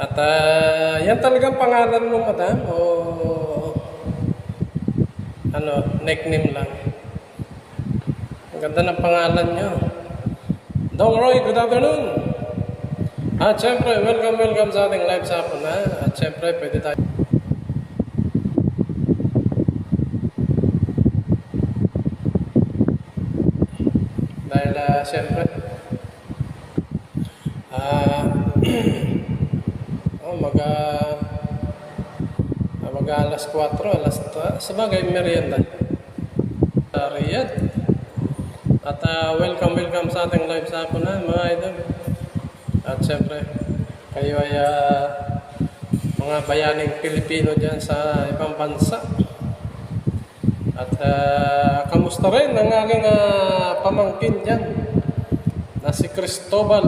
At yan talagang pangalan mo, madam? O ano, nickname lang? Ang ganda ng pangalan nyo. Dong Roy, good afternoon. At syempre, welcome sa ating live sa hapon na. At syempre, pwede tayo. Dahil syempre, mag alas 4, sabagay merienda. Riyadh. At welcome sa ating live sa hapon na, mga idol. At syempre, kayo ay mga bayaning Pilipino dyan sa ibang bansa. At kamusta rin ang aking pamangkin dyan na si Cristobal